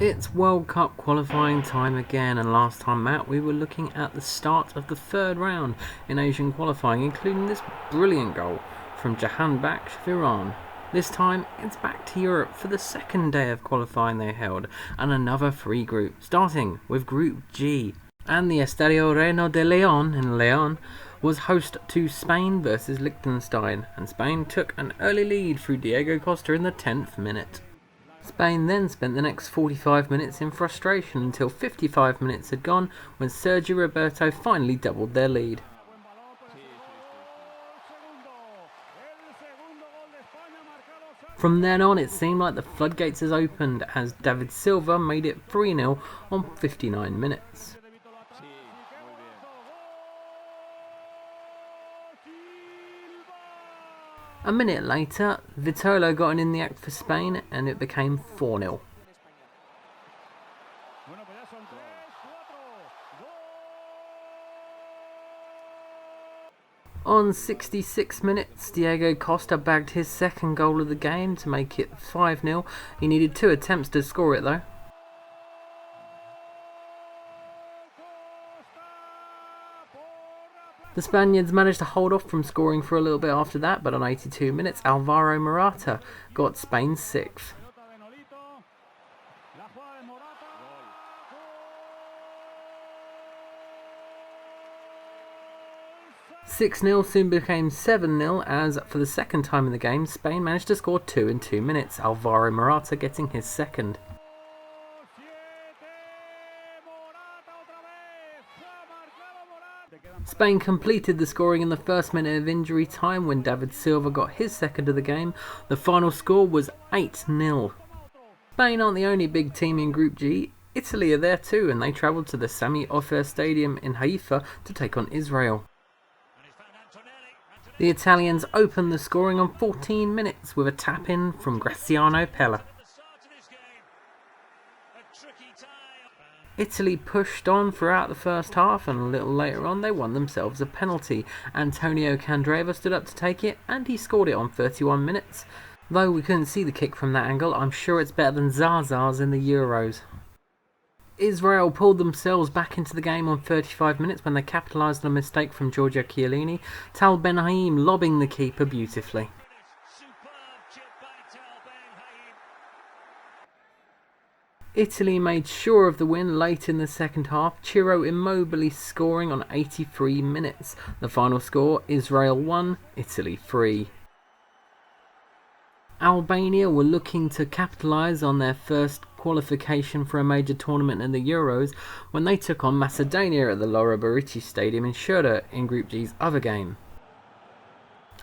It's World Cup qualifying time again, and last time out we were looking at the start of the third round in Asian qualifying, including this brilliant goal from Jahanbakhsh Viran. This time it's back to Europe for the second day of qualifying they held, and another free group, starting with Group G. And the Estadio Reino de Leon in Leon was host to Spain versus Liechtenstein, and Spain took an early lead through Diego Costa in the 10th minute. Spain then spent the next 45 minutes in frustration until 55 minutes had gone when Sergio Roberto finally doubled their lead. From then on it seemed like the floodgates has opened as David Silva made it 3-0 on 59 minutes. A minute later, Vitolo got in the act for Spain and it became 4-0. On 66 minutes, Diego Costa bagged his second goal of the game to make it 5-0. He needed 2 attempts to score it though. The Spaniards managed to hold off from scoring for a little bit after that, but on 82 minutes Alvaro Morata got Spain's 6th. "6-0 soon became 7-0 as, for the second time in the game, Spain managed to score 2 in 2 minutes, Alvaro Morata getting his second. Spain completed the scoring in the first minute of injury time when David Silva got his second of the game. The final score was 8-0. Spain aren't the only big team in Group G. Italy are there too, and they travelled to the Sami Ofer Stadium in Haifa to take on Israel. The Italians opened the scoring on 14 minutes with a tap-in from Graziano Pella. Italy pushed on throughout the first half, and a little later on they won themselves a penalty. Antonio Candreva stood up to take it and he scored it on 31 minutes. Though we couldn't see the kick from that angle, I'm sure it's better than Zaza's in the Euros. Israel pulled themselves back into the game on 35 minutes when they capitalised on a mistake from Giorgio Chiellini, Tal Ben Haim lobbing the keeper beautifully. Italy made sure of the win late in the second half, Ciro Immobile scoring on 83 minutes. The final score, Israel 1, Italy 3. Albania were looking to capitalise on their first qualification for a major tournament in the Euros when they took on Macedonia at the Lora Berici Stadium in Shura in Group G's other game.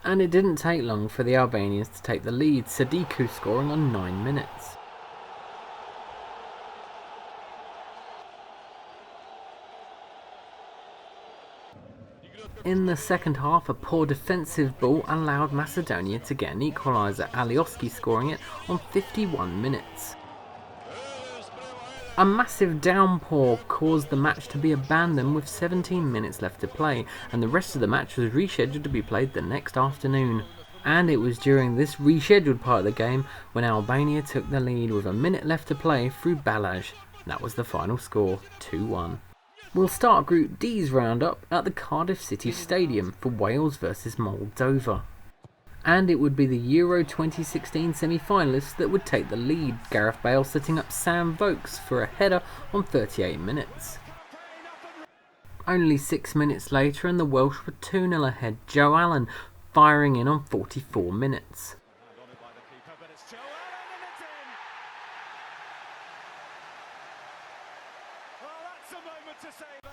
And it didn't take long for the Albanians to take the lead, Sadiku scoring on 9 minutes. In the second half, a poor defensive ball allowed Macedonia to get an equaliser, Alioski scoring it on 51 minutes. A massive downpour caused the match to be abandoned with 17 minutes left to play, and the rest of the match was rescheduled to be played the next afternoon. And it was during this rescheduled part of the game when Albania took the lead with a minute left to play through Balaj. That was the final score, 2-1. We'll start Group D's roundup at the Cardiff City Stadium for Wales versus Moldova. And it would be the Euro 2016 semi-finalists that would take the lead, Gareth Bale setting up Sam Vokes for a header on 38 minutes. Only 6 minutes later and the Welsh were 2-0 ahead, Joe Allen firing in on 44 minutes.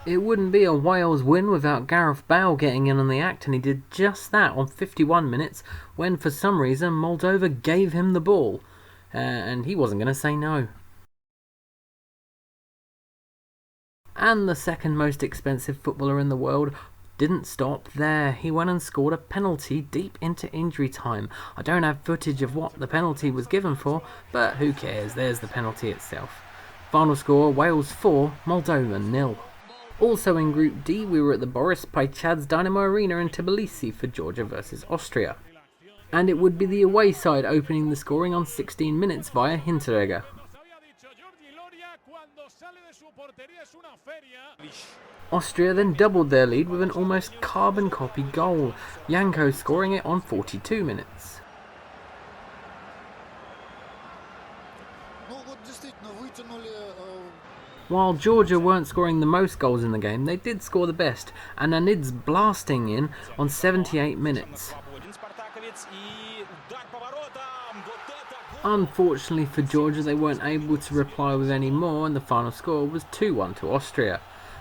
It wouldn't be a Wales win without Gareth Bale getting in on the act, and he did just that on 51 minutes when for some reason Moldova gave him the ball, and he wasn't going to say no. And the second most expensive footballer in the world didn't stop there. He went and scored a penalty deep into injury time. I don't have footage of what the penalty was given for, but who cares, there's the penalty itself. Final score, Wales 4, Moldova 0. Also in Group D, we were at the Boris Paicadze Dynamo Arena in Tbilisi for Georgia versus Austria. And it would be the away side opening the scoring on 16 minutes via Hinteregger. Austria then doubled their lead with an almost carbon copy goal, Janko scoring it on 42 minutes. While Georgia weren't scoring the most goals in the game, they did score the best, and Anid's blasting in on 78 minutes. Unfortunately for Georgia, they weren't able to reply with any more, and the final score was 2-1 to Austria.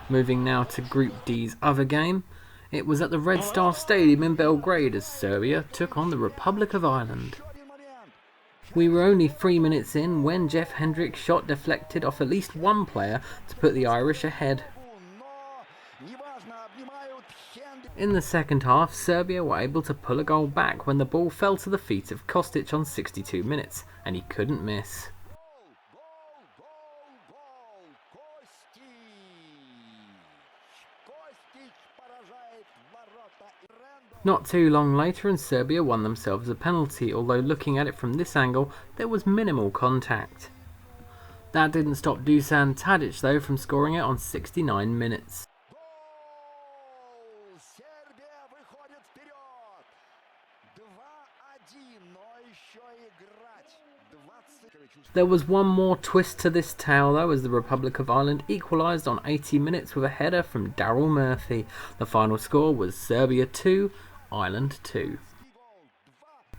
Moving now to Group D's other game, it was at the Red Star Stadium in Belgrade as Serbia took on the Republic of Ireland. We were only 3 minutes in when Jeff Hendrick's shot deflected off at least one player to put the Irish ahead. In the second half, Serbia were able to pull a goal back when the ball fell to the feet of Kostic on 62 minutes, and he couldn't miss. Not too long later and Serbia won themselves a penalty, although looking at it from this angle, there was minimal contact. That didn't stop Dusan Tadic though from scoring it on 69 minutes. There was one more twist to this tale though, as the Republic of Ireland equalised on 80 minutes with a header from Daryl Murphy. The final score was Serbia 2, Ireland 2.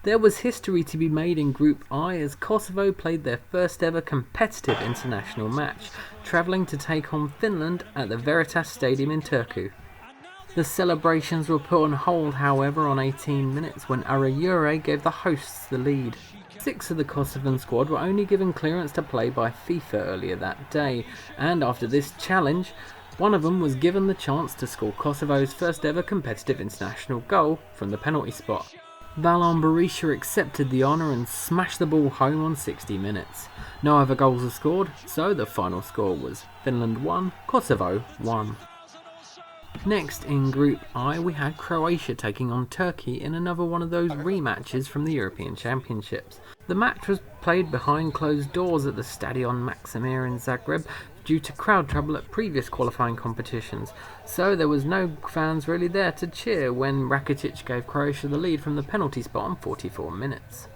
There was history to be made in Group I as Kosovo played their first ever competitive international match, travelling to take on Finland at the Veritas Stadium in Turku. The celebrations were put on hold however on 18 minutes when Arayure gave the hosts the lead. 6 of the Kosovan squad were only given clearance to play by FIFA earlier that day, and after this challenge, one of them was given the chance to score Kosovo's first ever competitive international goal from the penalty spot. Valon Berisha accepted the honour and smashed the ball home on 60 minutes. No other goals were scored, so the final score was Finland 1, Kosovo 1. Next in Group I we had Croatia taking on Turkey in another one of those rematches from the European Championships. The match was played behind closed doors at the Stadion Maksimir in Zagreb due to crowd trouble at previous qualifying competitions, so there was no fans really there to cheer when Rakitic gave Croatia the lead from the penalty spot on 44 minutes.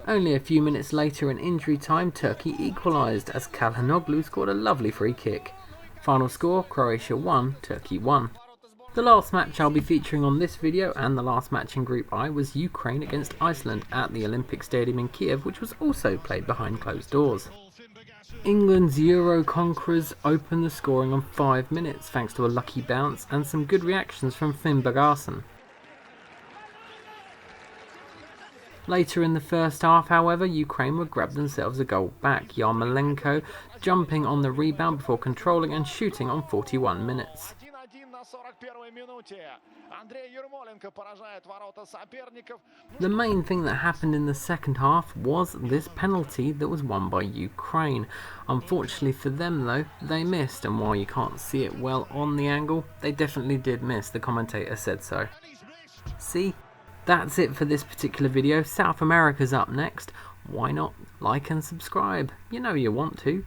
Only a few minutes later in injury time, Turkey equalised as Kalhanoglu scored a lovely free kick. Final score, Croatia 1, Turkey 1. The last match I'll be featuring on this video and the last match in Group I was Ukraine against Iceland at the Olympic Stadium in Kiev, which was also played behind closed doors. England's Euro conquerors opened the scoring on 5 minutes thanks to a lucky bounce and some good reactions from Finn Bogason. Later in the first half, however, Ukraine would grab themselves a goal back, Yarmolenko jumping on the rebound before controlling and shooting on 41 minutes. The main thing that happened in the second half was this penalty that was won by Ukraine. Unfortunately for them though, they missed, and while you can't see it well on the angle, they definitely did miss, the commentator said so. See? That's it for this particular video. South America's up next. Why not like and subscribe? You know you want to.